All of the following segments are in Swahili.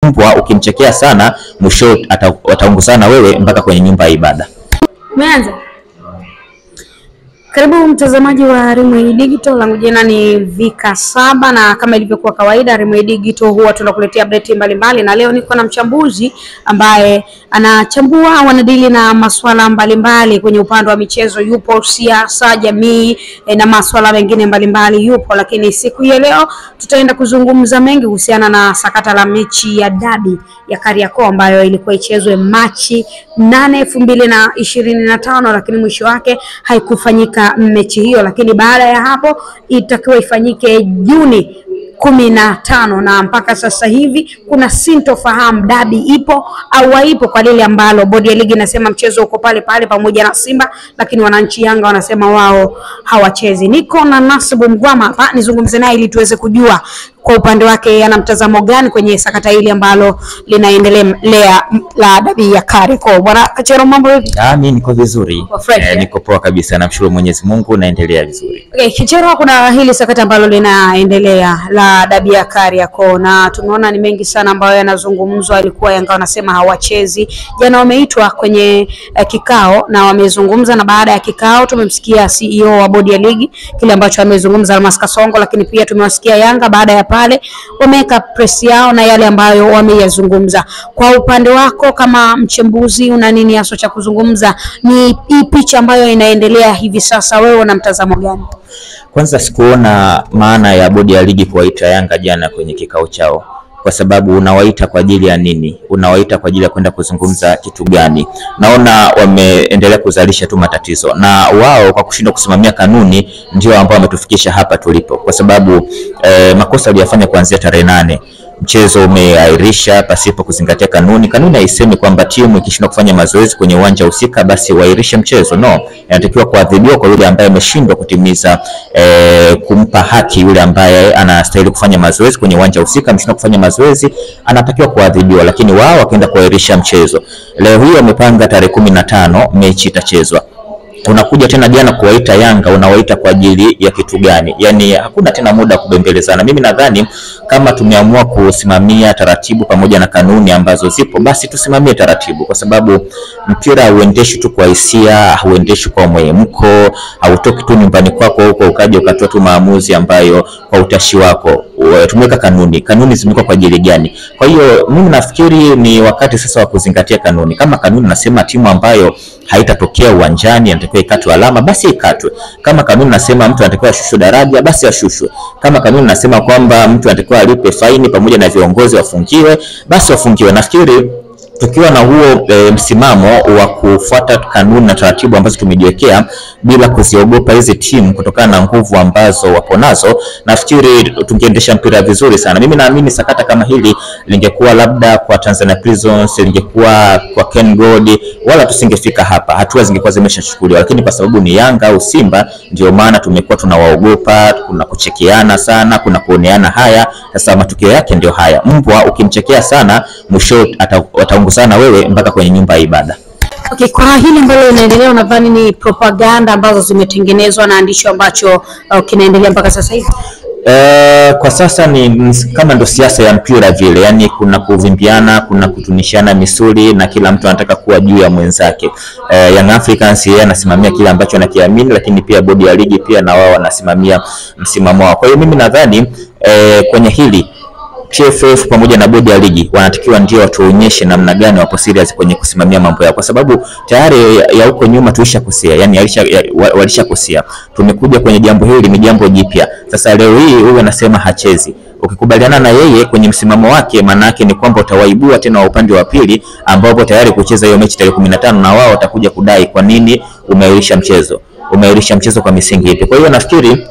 mbwa ukimchekea sana mwisho ataongozana wewe mpaka kwenye nyumba ya ibada. Umeanza? Karibu mtazamaji wa Rimwe Digital, langu jina ni Vika Saba, na kama ilivyokuwa kawaida Rimwe Digital huwa tunakuletea update mbalimbali, na leo niko na mchambuzi ambaye anachambua wanadili na masuala mbalimbali kwenye upande wa michezo. Yupo siasa, jamii na masuala mengine mbalimbali yupo, lakini siku ya leo tutaenda kuzungumza mengi kuhusiana na sakata la mechi ya dabi ya Kariakoo ambayo ilikuwa ichezwe Machi 8, 2025, lakini mwisho wake haikufanyika mechi hiyo, lakini baada ya hapo itakiwa ifanyike Juni 15, na mpaka sasa hivi kuna sintofahamu dabi ipo au haipo, kwa lile ambalo bodi ya ligi inasema mchezo uko pale pale pamoja na Simba, lakini wananchi Yanga wanasema wao hawachezi. Niko na Nasibu Mgwama hapa nizungumze naye ili tuweze kujua kwa upande wake ana mtazamo gani kwenye sakata hili ambalo linaendelea la dabi ya Kariakoo. Bwana Kachero, mambo vipi? Mimi niko vizuri. Niko poa kabisa, namshukuru Mwenyezi Mungu, naendelea vizuri. Okay, Kachero, kuna hili sakata ambalo linaendelea la dabi ya Kariakoo, na tumeona ni mengi sana ambayo yanazungumzwa. Alikuwa Yanga wanasema hawachezi. Jana wameitwa kwenye kikao na wamezungumza, na baada ya kikao tumemsikia CEO wa bodi ya ligi kile ambacho amezungumza Almas Kasongo, lakini pia tumewasikia Yanga baada ya pale wameka press yao na yale ambayo wameyazungumza. Kwa upande wako kama mchambuzi, una nini hasa cha kuzungumza? Ni picha ambayo inaendelea hivi sasa, wewe una mtazamo gani? Kwanza sikuona maana ya bodi ya ligi kuwaita Yanga jana kwenye kikao chao, kwa sababu unawaita kwa ajili ya nini? Unawaita kwa ajili ya kwenda kuzungumza kitu gani? Naona wameendelea kuzalisha tu matatizo, na wao kwa kushindwa kusimamia kanuni ndio ambao wametufikisha hapa tulipo, kwa sababu makosa aliyofanya kuanzia tarehe 8 mchezo umeairisha pasipo kuzingatia kanuni. Kanuni haisemi kwamba timu ikishindwa kufanya mazoezi kwenye uwanja husika basi wairishe mchezo. No, inatakiwa kuadhibiwa kwa yule ambaye ameshindwa kutimiza kumpa haki yule ambaye anastahili kufanya mazoezi kwenye uwanja husika. Mshindwa kufanya mazoezi anatakiwa kuadhibiwa, lakini wao wakaenda kuairisha mchezo. Leo hii wamepanga tarehe 15 mechi itachezwa. Unakuja tena jana kuwaita Yanga, unawaita kwa ajili ya kitu gani? Yani hakuna tena muda wa kubembelezana. Mimi nadhani kama tumeamua kusimamia taratibu pamoja na kanuni ambazo zipo, basi tusimamie taratibu, kwa sababu mpira hauendeshi tu kwa hisia, hauendeshi kwa mwemko, hautoki tu nyumbani kwako huko ukaje ukatoa tu maamuzi ambayo kwa utashi wako. Tumeweka kanuni zimekuwa kwa ajili gani? Kwa hiyo mimi nafikiri ni wakati sasa wa kuzingatia kanuni. Kama kanuni nasema timu ambayo haitatokea uwanjani anatakiwa ikatwe alama, basi ikatwe. Kama kanuni nasema mtu anatakiwa ashushwe daraja, basi ashushwe. Kama kanuni nasema kwamba mtu anatakiwa alipe faini pamoja na viongozi wafungiwe, basi wafungiwe. Nafikiri tukiwa na huo msimamo wa kufuata kanuni na taratibu ambazo tumejiwekea bila kuziogopa hizi timu kutokana na nguvu ambazo wapo nazo, nafikiri tungeendesha mpira vizuri sana. Mimi naamini sakata kama hili lingekuwa labda kwa Tanzania Prisons, lingekuwa kwa Ken Gold, wala tusingefika hapa, hatua zingekuwa zimeshachukuliwa. Lakini kwa sababu ni Yanga au Simba, ndio maana tumekuwa tunawaogopa, kuna kuchekeana sana, kuna kuoneana haya. Sasa matukio yake ndio haya. Mbwa ukimchekea sana mwisho ataongozana wewe mpaka kwenye nyumba ya ibada. Okay, kwa hili ambalo linaendelea, unadhani ni propaganda ambazo zimetengenezwa na ndicho ambacho kinaendelea mpaka sasa hivi? Kwa sasa ni kama ndo siasa ya mpira vile, yani kuna kuvimbiana, kuna kutunishana misuli na kila mtu anataka kuwa juu ya mwenzake. Young Africans yeye anasimamia kile ambacho anakiamini, lakini pia bodi ya ligi pia na wao wanasimamia msimamo wao. Kwa hiyo mimi nadhani kwenye hili TFF pamoja na bodi ya ligi wanatakiwa ndio watuonyeshe namna gani wapo serious kwenye kusimamia mambo yao, kwa sababu tayari ya huko nyuma tulishakosea, yani walishakosea. Tumekuja kwenye jambo hili ni jambo jipya. Sasa leo hii huyu anasema hachezi. Ukikubaliana na yeye kwenye msimamo wake, maana yake ni kwamba utawaibua tena wa upande wa pili ambao wapo tayari kucheza hiyo mechi tarehe 15, na wao watakuja kudai kwa nini umeirisha mchezo. Umeirisha mchezo kwa misingi ipi? Kwa hiyo nafikiri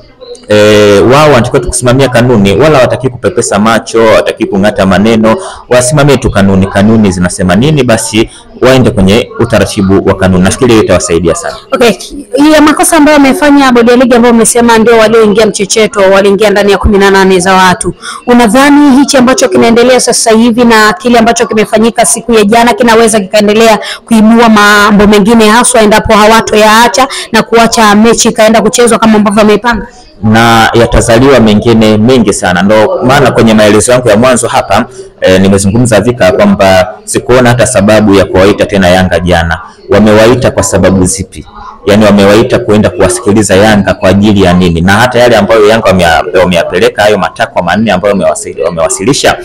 wao wanatakiwa kusimamia kanuni, wala wataki kupepesa macho, wataki kungata maneno, wasimamie tu kanuni. Kanuni zinasema nini, basi waende kwenye utaratibu wa kanuni. Nafikiri itawasaidia sana. Okay, ya makosa ambayo wamefanya bodi ya ligi ambao wamesema ndio walioingia mchecheto, waliingia ndani ya 18 za watu. Unadhani hichi ambacho kinaendelea sasa hivi na kile ambacho kimefanyika siku ya jana kinaweza kikaendelea kuibua mambo mengine, haswa endapo hawatoyaacha na kuacha mechi kaenda kuchezwa kama ambavyo wamepanga? na yatazaliwa mengine mengi sana. Ndio maana kwenye maelezo yangu ya mwanzo hapa nimezungumza Vika kwamba sikuona hata sababu ya kuwaita tena Yanga jana. Wamewaita kwa sababu zipi? Yani wamewaita kuenda kuwasikiliza Yanga kwa ajili ya nini? Na hata yale ambayo Yanga wameyapeleka, hayo matakwa manne ambayo wamewasilisha,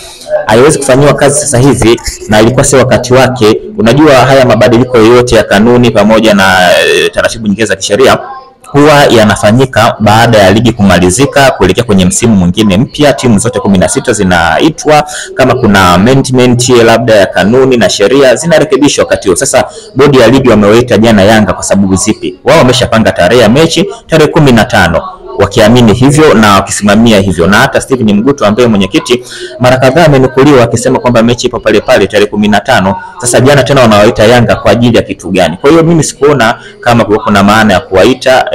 haiwezi kufanywa kazi sasa hivi, na ilikuwa si wakati wake. Unajua haya mabadiliko yote ya kanuni pamoja na taratibu nyingine za kisheria huwa yanafanyika baada ya ligi kumalizika kuelekea kwenye msimu mwingine mpya. Timu zote 16 zinaitwa, kama kuna amendment labda ya kanuni na sheria zinarekebishwa wakati huo. Sasa bodi ya ligi wamewaita jana Yanga kwa sababu zipi? Wao wameshapanga tarehe ya mechi tarehe 15 wakiamini hivyo na wakisimamia hivyo, na hata Steven Mguto ambaye mwenyekiti mara kadhaa amenukuliwa akisema kwamba mechi ipo pale pale tarehe 15. Sasa jana tena wanawaita Yanga kwa ajili ya kitu gani? Kwa hiyo mimi sikuona kama kuna maana ya kuwaita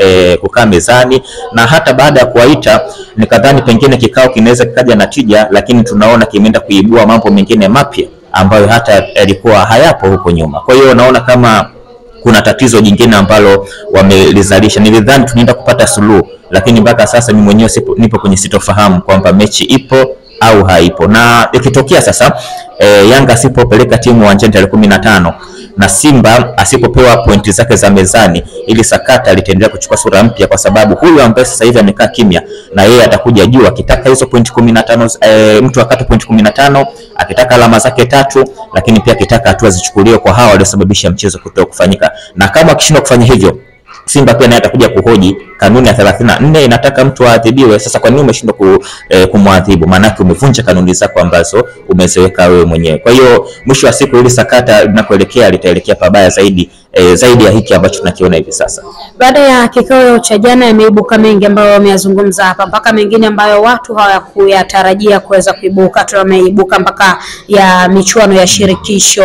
kukaa mezani, na hata baada ya kuwaita nikadhani pengine kikao kinaweza kikaja na tija, lakini tunaona kimeenda kuibua mambo mengine mapya ambayo hata yalikuwa hayapo huko nyuma. Kwa hiyo naona kama kuna tatizo jingine ambalo wamelizalisha. Nilidhani tunaenda kupata suluhu, lakini mpaka sasa mimi mwenyewe nipo kwenye sitofahamu kwamba mechi ipo au haipo. Na ikitokea sasa Yanga asipopeleka timu uwanjani tarehe 15 na Simba asipopewa pointi zake za mezani, ili sakata litaendelea kuchukua sura mpya, kwa sababu huyu ambaye sasa hivi amekaa kimya na yeye atakuja juu akitaka hizo pointi 15, mtu akate pointi 15, akitaka alama zake 3, lakini pia akitaka hatua zichukuliwe kwa hawa waliosababisha mchezo kutokufanyika. Na kama akishindwa kufanya hivyo, Simba pia naye atakuja kuhoji kanuni ya 34 inataka mtu aadhibiwe. Sasa kwa nini umeshindwa kumwadhibu? Maana yake umevunja kanuni zako ambazo umeziweka wewe mwenyewe. Kwa hiyo mwisho wa siku ili sakata linakoelekea litaelekea pabaya zaidi ya hiki ambacho tunakiona hivi sasa. Baada ya kikao cha jana yameibuka mengi ambayo wameyazungumza hapa, mpaka mengine ambayo watu hawakuyatarajia kuweza kuibuka. Tumeibuka mpaka ya michuano ya shirikisho,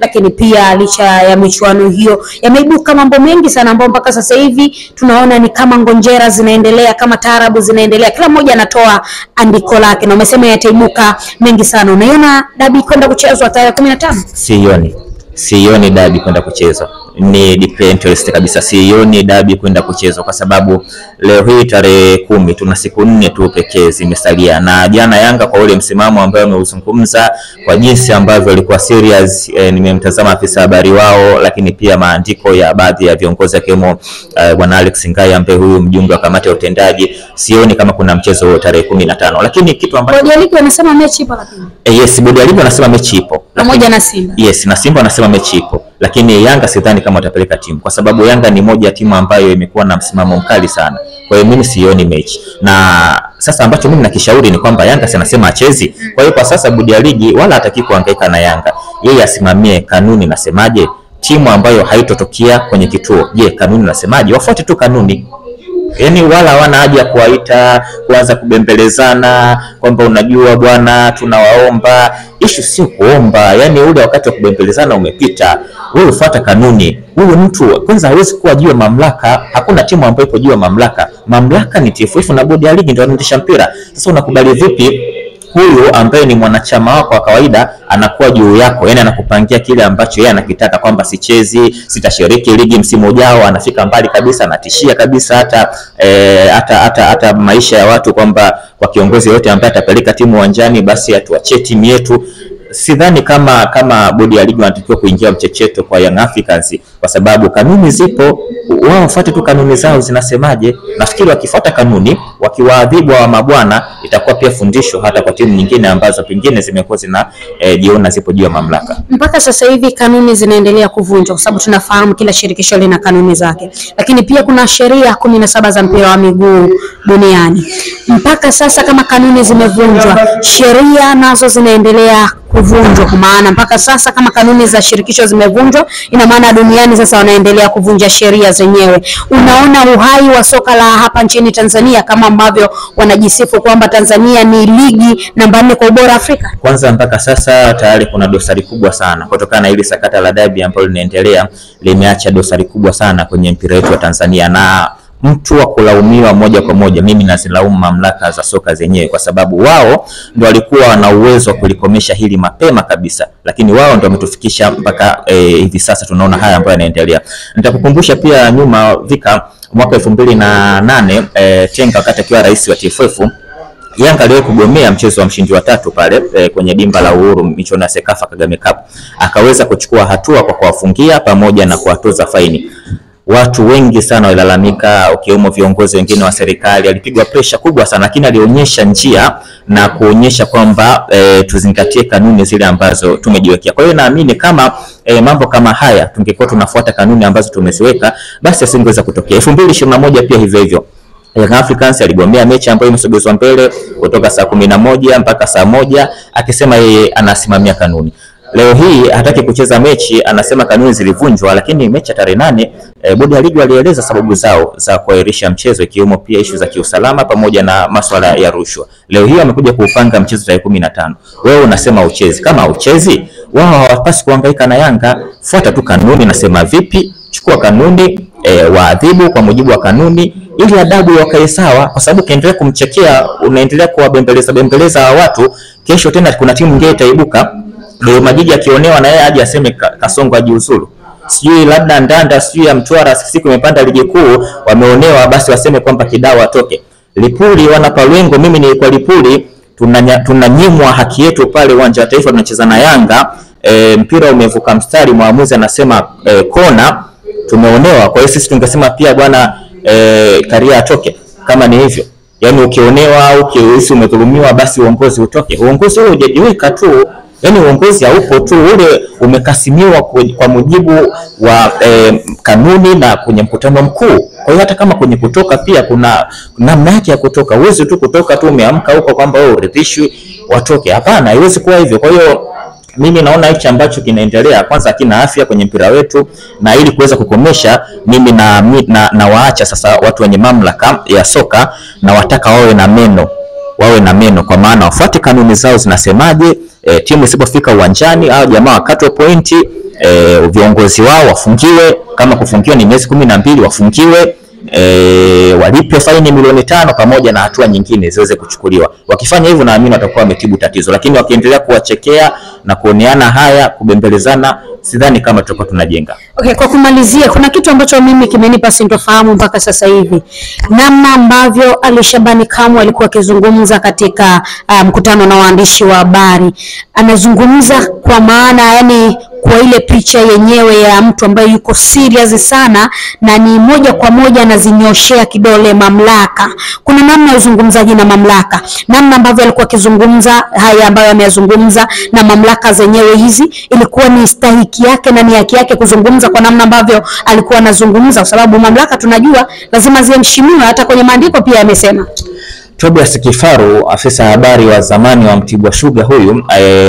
lakini pia licha ya michuano hiyo yameibuka mambo mengi sana ambayo mpaka sasa hivi tunaona ni kama ngonjera zinaendelea, kama taarabu zinaendelea, kila mmoja anatoa andiko lake, na umesema yataibuka mengi sana. Unaiona dabi kwenda kuchezwa tarehe 15? Sioni dabi kwenda kuchezwa. Ni declare interest kabisa. Sioni dabi kwenda kuchezwa kwa sababu leo hii tarehe 10 tuna siku 4 tu pekee zimesalia, na jana Yanga kwa ule msimamo ambao wameuzungumza, kwa jinsi ambavyo walikuwa serious, nimemtazama afisa habari wao, lakini pia maandiko ya baadhi ya viongozi akiwemo bwana Alex Ngai ambaye huyu mjumbe wa kamati ya utendaji, sioni kama kuna mchezo tarehe 15. Lakini kitu ambacho bodi ya ligi wanasema mechi ipo, lakini yes, bodi ya ligi wanasema mechi ipo pamoja na Simba. Yes, na Simba wanasema mechi ipo, lakini Yanga sidhani kama watapeleka timu, kwa sababu Yanga ni moja ya timu ambayo imekuwa na msimamo mkali sana. Kwa hiyo mimi sioni mechi. Na sasa ambacho mimi nakishauri ni kwamba Yanga anasema achezi. Kwa hiyo kwa sasa bodi ya ligi wala hataki kuhangaika na Yanga. Yeye asimamie kanuni nasemaje, timu ambayo haitotokea kwenye kituo, je, kanuni nasemaje? Wafuate tu kanuni. Yaani wala hawana haja ya kuwaita kuanza kubembelezana kwamba unajua bwana tunawaomba. Issue sio kuomba, yani ule wakati wa kubembelezana umepita. Wewe ufuata kanuni. Huyu mtu kwanza hawezi kuwa juu ya mamlaka. Hakuna timu ambayo ipo juu ya mamlaka. Mamlaka ni TFF na bodi ya ligi ndio wanaendesha mpira. Sasa unakubali vipi huyu ambaye ni mwanachama wako wa kawaida anakuwa juu yako, yani anakupangia kile ambacho yeye anakitaka, kwamba sichezi, sitashiriki ligi msimu ujao, anafika mbali kabisa, anatishia kabisa hata maisha ya watu, kwamba kwa kiongozi yote ambaye atapeleka timu uwanjani basi atuachie timu yetu. Sidhani kama bodi ya ligi wanatakiwa kuingia mchecheto kwa Young Africans, kwa sababu kanuni zipo, wao wafuate tu kanuni zao zinasemaje. Nafikiri wakifuata kanuni, wakiwaadhibu wa mabwana, itakuwa pia fundisho hata kwa timu nyingine ambazo pengine zimekuwa jiona zipo juu ya mamlaka. Mpaka sasa hivi kanuni zinaendelea kuvunjwa, kwa sababu tunafahamu kila shirikisho lina kanuni zake, lakini pia kuna sheria 17 za mpira wa miguu duniani. Mpaka sasa kama kanuni zimevunjwa, sheria nazo zinaendelea kuvunjwa, kwa maana mpaka sasa kama kanuni za shirikisho zimevunjwa, ina maana duniani sasa wanaendelea kuvunja sheria zenyewe. Unaona uhai wa soka la hapa nchini Tanzania, kama ambavyo wanajisifu kwamba Tanzania ni ligi namba 4 kwa ubora Afrika. Kwanza mpaka sasa tayari kuna dosari kubwa sana kutokana na ile sakata la dabi ambalo linaendelea, limeacha dosari kubwa sana kwenye mpira wetu wa Tanzania. Na mtu wa kulaumiwa moja kwa moja, mimi nazilaumu mamlaka za soka zenyewe, kwa sababu wao ndio walikuwa na uwezo wa kulikomesha hili mapema kabisa, lakini wao ndio wametufikisha mpaka hivi sasa tunaona haya ambayo yanaendelea. Nitakukumbusha pia nyuma Vika, mwaka 2008 Tenga wakati akiwa rais wa TFF, Yanga aliwahi kugomea mchezo wa mshindi wa 3 pale kwenye dimba la Uhuru, michuano ya Sekafa Kagame Cup. Akaweza kuchukua hatua kwa kuwafungia pamoja na kuwatoza faini. Watu wengi sana walalamika, ukiwemo viongozi wengine wa serikali. Alipigwa pressure kubwa sana, lakini alionyesha njia na kuonyesha kwamba tuzingatie kanuni zile ambazo tumejiwekea. Kwa hiyo naamini kama mambo kama haya tungekuwa tunafuata kanuni ambazo tumeziweka, basi asingeweza kutokea. 2021 pia hivyo hivyo, Young Africans aligomea mechi ambayo imesogezwa mbele kutoka saa 11 mpaka saa 1, akisema yeye anasimamia kanuni. Leo hii hataki kucheza mechi, anasema kanuni zilivunjwa, lakini mechi ya tarehe 8 bodi ya ligi walieleza sababu zao za kuahirisha mchezo, ikiwemo pia issue za kiusalama pamoja na masuala ya rushwa. Leo hii wamekuja kuupanga mchezo tarehe 15. Wewe unasema uchezi. Kama uchezi, wao hawapaswi kuhangaika na Yanga. Fuata tu kanuni, nasema vipi? Chukua kanuni, waadhibu kwa mujibu wa kanuni ili adabu wakae sawa, kwa sababu ukiendelea kumchekea, unaendelea kuwabembeleza watu, kesho tena kuna timu nyingine itaibuka. Leo Majiji akionewa na yeye aje aseme Kasongo ajiuzulu. Sijui labda Ndanda, sijui ya Mtwara siku imepanda ligi kuu wameonewa, basi waseme kwamba Kidao atoke. Lipuli wanapalwengo, mimi nilikuwa Lipuli, tunanyimwa haki yetu pale uwanja wa Taifa tunacheza na Yanga, mpira umevuka mstari, muamuzi anasema kona, tumeonewa. Kwa hiyo sisi tungesema pia bwana Karia atoke kama ni hivyo. Yaani ukionewa au ukihisi umedhulumiwa, basi uongozi utoke. Uongozi ule hujajiweka tu, yaani uongozi haupo tu, ule umekasimiwa kwa mujibu wa kanuni na kwenye mkutano mkuu. Kwa hiyo hata kama kwenye kutoka pia kuna namna yake ya kutoka. Uwezi tu kutoka tu umeamka huko kwamba wewe uridhishwi watoke. Hapana, haiwezi kuwa hivyo. Kwa hiyo mimi naona hichi ambacho kinaendelea kwanza hakina afya kwenye mpira wetu, na ili kuweza kukomesha, mimi na waacha sasa watu wenye mamlaka ya soka, na wataka wawe na meno kwa maana wafuate kanuni zao zinasemaje. Timu isipofika uwanjani au jamaa wakatwe pointi, viongozi wao wafungiwe, kama kufungiwa ni miezi 12 wafungiwe, walipe faini milioni 5 pamoja na hatua nyingine ziweze kuchukuliwa. Wakifanya hivyo naamini watakuwa wametibu tatizo, lakini wakiendelea kuwachekea na kuoneana haya, kubembelezana, sidhani kama tutakuwa tunajenga. Okay, kwa kumalizia, kuna kitu ambacho mimi kimenipa sintofahamu mpaka sasa hivi. Namna ambavyo Ali Shabani Kamwe alikuwa akizungumza katika mkutano na waandishi wa habari. Anazungumza kwa maana, yani kwa ile picha yenyewe ya mtu ambaye yuko serious sana, na ni moja kwa moja anazinyoshea kidole mamlaka. Kuna namna ya uzungumzaji na mamlaka, namna ambavyo alikuwa akizungumza haya ambayo ameyazungumza na mamlaka zenyewe hizi, ilikuwa ni stahiki yake na ni haki yake kuzungumza kwa namna ambavyo alikuwa anazungumza, kwa sababu mamlaka tunajua lazima ziheshimiwe, hata kwenye maandiko pia amesema. Tobias Kifaru, afisa habari wa zamani wa Mtibwa Sugar, huyu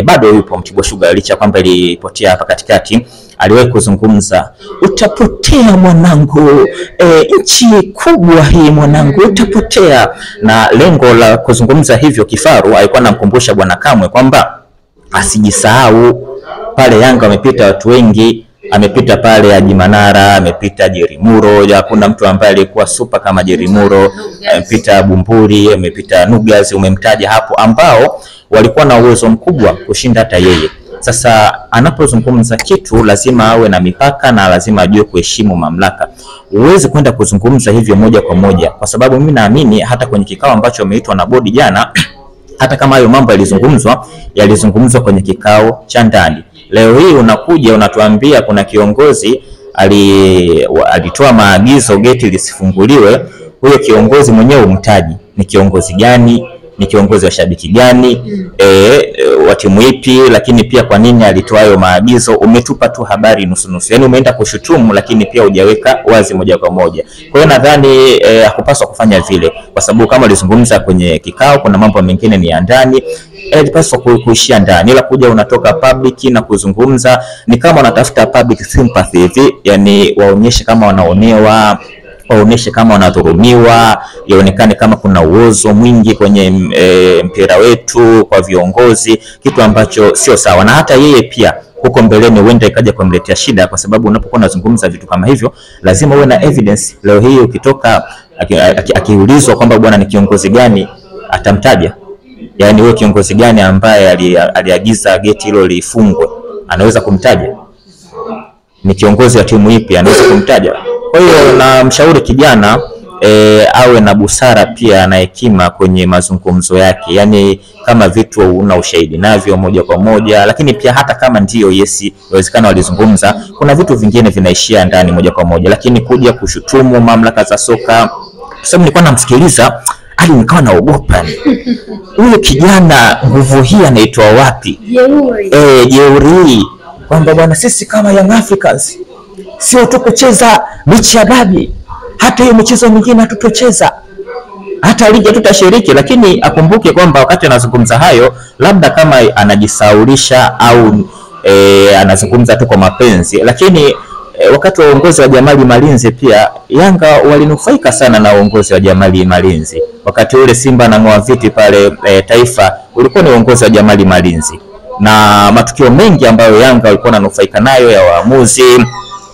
bado yupo Mtibwa Sugar licha kwamba ilipotea hapa katikati, aliwahi kuzungumza, utapotea mwanangu, nchi kubwa hii mwanangu, utapotea. Na lengo la kuzungumza hivyo, Kifaru alikuwa anamkumbusha bwana Kamwe kwamba asijisahau. Pale Yanga wamepita watu wengi, amepita pale Haji Manara, amepita Jerry Muro, hakuna mtu ambaye alikuwa super kama Jerry Muro, amepita Bumburi, amepita Nugas, umemtaja hapo, ambao walikuwa na uwezo mkubwa kushinda hata yeye. Sasa anapozungumza kitu lazima awe na mipaka na lazima ajue kuheshimu mamlaka. Uweze kwenda kuzungumza hivyo moja kwa moja, kwa sababu mimi naamini hata kwenye kikao ambacho ameitwa na bodi jana, hata kama hayo mambo yalizungumzwa kwenye kikao cha ndani. Leo hii unakuja unatuambia kuna kiongozi alitoa maagizo geti lisifunguliwe. Huyo kiongozi mwenyewe umtaji ni kiongozi gani, ni kiongozi wa shabiki gani, wa timu ipi, lakini pia kwa nini alitoa hayo maagizo. Umetupa tu habari nusu nusu, yani umeenda kushutumu lakini pia hujaweka wazi moja kwa moja. Kwa hiyo nadhani hakupaswa kufanya vile, kwa sababu kama alizungumza kwenye kikao, kuna mambo mengine ni ya ndani, ilipaswa kuishia ndani. Ila kuja unatoka public na kuzungumza ni kama unatafuta public sympathy hivi, yani waonyeshe kama wanaonewa, waoneshe kama wanadhulumiwa, yaonekane kama kuna uozo mwingi kwenye mpira wetu kwa viongozi, kitu ambacho sio sawa. Na hata yeye pia huko mbeleni huenda ikaja kumletea shida, kwa sababu unapokuwa unazungumza vitu kama hivyo lazima uwe na evidence. Leo hii ukitoka akiulizwa kwamba bwana ni kiongozi gani atamtaja. Yani wewe kiongozi gani ambaye aliagiza geti hilo lifungwe, anaweza kumtaja? Ni kiongozi wa timu ipi, anaweza kumtaja? Kwa hiyo na mshauri kijana awe na busara pia na hekima kwenye mazungumzo yake, yani kama vitu una ushahidi navyo moja kwa moja, lakini pia hata kama ndio inawezekana walizungumza, kuna vitu vingine vinaishia ndani moja kwa moja, lakini kuja kushutumu mamlaka za soka, sababu nilikuwa namsikiliza hadi nikawa naogopa huyu kijana, nguvu hii anaitoa wapi? Jeuri kwamba bwana sisi kama Young Africans sio tu kucheza mechi ya dabi, hata hiyo michezo mingine hatutocheza, hata ligi tutashiriki. Lakini akumbuke kwamba wakati anazungumza hayo, labda kama anajisaulisha au anazungumza tu kwa mapenzi, lakini wakati wa uongozi wa Jamali Malinzi pia Yanga walinufaika sana na uongozi wa Jamali Malinzi. Wakati ule Simba na ngoa viti pale Taifa ulikuwa ni uongozi wa Jamali Malinzi, na matukio mengi ambayo Yanga walikuwa wananufaika nayo ya waamuzi,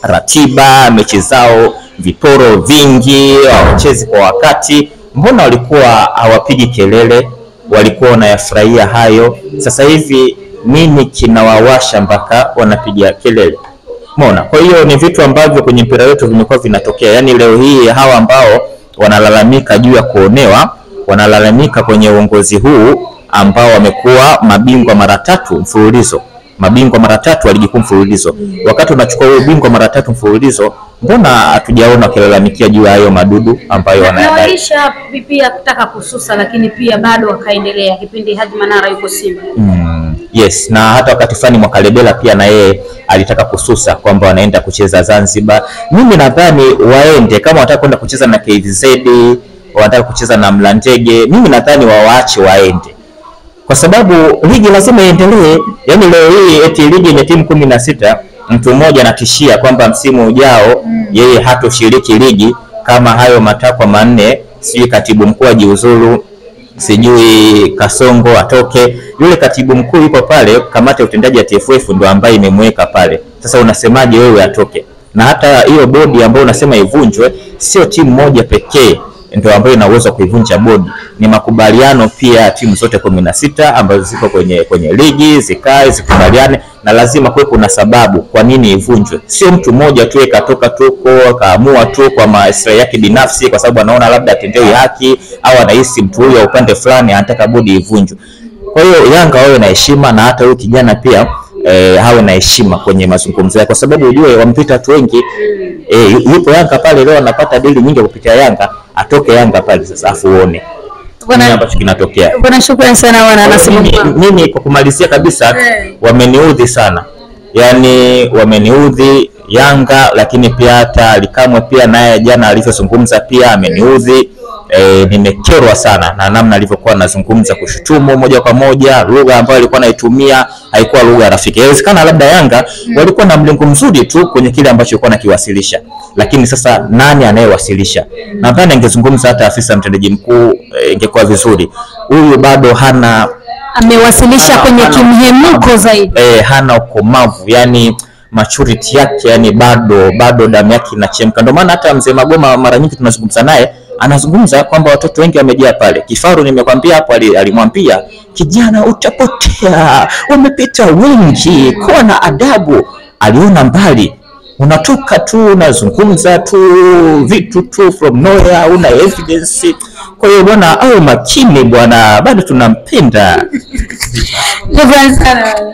ratiba, mechi zao, viporo vingi, wachezi kwa wakati, mbona walikuwa hawapigi kelele? Walikuwa wanayafurahia hayo. Sasa hivi nini kinawawasha mpaka wanapiga kelele? Umeona? Kwa hiyo ni vitu ambavyo kwenye mpira wetu vimekuwa vinatokea. Yani leo hii hawa ambao wanalalamika juu ya kuonewa, wanalalamika kwenye uongozi huu ambao wamekuwa mabingwa mara 3 mfululizo, mabingwa mara 3 wa ligi kuu mfululizo. Wakati unachukua huo ubingwa mara 3 mfululizo, mbona hatujaona kilalamikia juu ya hayo madudu ambayo wanayadai? Pia kutaka kususa, lakini pia bado wakaendelea kipindi Haji Manara yuko Simba. Yes, na hata wakati Fani Mwakalebela pia na yeye alitaka kususa kwamba wanaenda kucheza Zanzibar. Mimi nadhani waende, kama wanataka kwenda kucheza na KVZ, wanataka kucheza na Mlandege, mimi nadhani waache waende, kwa sababu ligi lazima iendelee. Yani leo hii eti ligi yenye timu 16, mtu mmoja anatishia kwamba msimu ujao yeye hatoshiriki ligi kama hayo matakwa manne, sijui katibu mkuu ajiuzulu, sijui Kasongo atoke. Yule katibu mkuu yuko pale, kamati ya utendaji ya TFF ndio ambaye imemweka pale. Sasa unasemaje wewe atoke? Na hata hiyo bodi ambayo unasema ivunjwe, sio timu moja pekee ndio ambayo ina uwezo kuivunja bodi. Ni makubaliano pia timu zote 16 ambazo ziko kwenye ligi zikae zikubaliane, na lazima kuwe kuna sababu kwa nini ivunjwe. Sio mtu mmoja tu katoka tu kaamua tu kwa maslahi yake binafsi, kwa sababu anaona labda atendewi haki au anahisi mtu huyo upande fulani anataka bodi ivunjwe. Kwa hiyo Yanga wawe na heshima, na hata huyu kijana pia hawe na heshima kwenye mazungumzo yake, kwa sababu ujue wampita watu wengi. Yupo Yanga pale leo anapata dili nyingi kupitia Yanga, atoke Yanga pale sasa afuone nini ambacho kinatokea. Bwana shukrani sana bwana Nasibu. Mimi kwa kumalizia kabisa, wameniudhi sana, yani wameniudhi Yanga, lakini pia hata Alikamwe pia naye jana alivyozungumza pia ameniudhi. Nimekerwa sana na namna alivyokuwa anazungumza, kushutumu moja kwa moja, lugha ambayo alikuwa anaitumia haikuwa lugha rafiki. Inawezekana labda Yanga walikuwa na mlengo mzuri tu kwenye kile ambacho alikuwa anakiwasilisha, lakini sasa nani anayewasilisha? Nadhani angezungumza hata afisa mtendaji mkuu, ingekuwa vizuri. Huyu bado amewasilisha kwenye kimhemuko zaidi. Hana ukomavu, yani maturity yake, yani bado damu yake inachemka. Ndio maana hata mzee Magoma mara nyingi tunazungumza naye, anazungumza kwamba watoto wengi wamejaa pale. Kifaru nimekwambia hapo, alimwambia kijana utapotea, wamepita wengi, kuwa na adabu. Aliona mbali, unatoka tu unazungumza tu vitu tu from nowhere, una evidence. Kwa hiyo bwana awe makini bwana, bado tunampenda.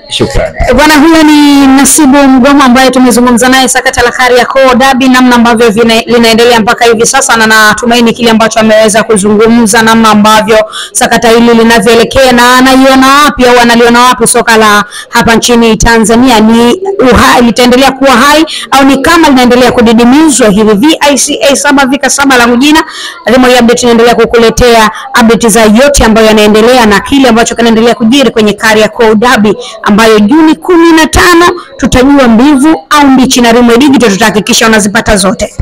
Shukrani. Bwana huyo ni Nasibu Mgoma ambaye tumezungumza naye sakata la Kariakoo Derby, namna ambavyo linaendelea mpaka hivi sasa, na natumaini kile ambacho ameweza kuzungumza, namna ambavyo sakata hili linavyoelekea, na anaiona wapi au analiona wapi soka la hapa nchini Tanzania. Ni litaendelea kuwa hai au ni kama linaendelea kudidimizwa hivi? VICA 7 Vika 7 la mjina Remo ya update inaendelea kukuletea update za yote ambayo yanaendelea na kile ambacho kinaendelea kujiri kwenye Kariakoo Derby ambayo Juni 15 tutajua mbivu au mbichi, na Remo Digital tutahakikisha unazipata zote.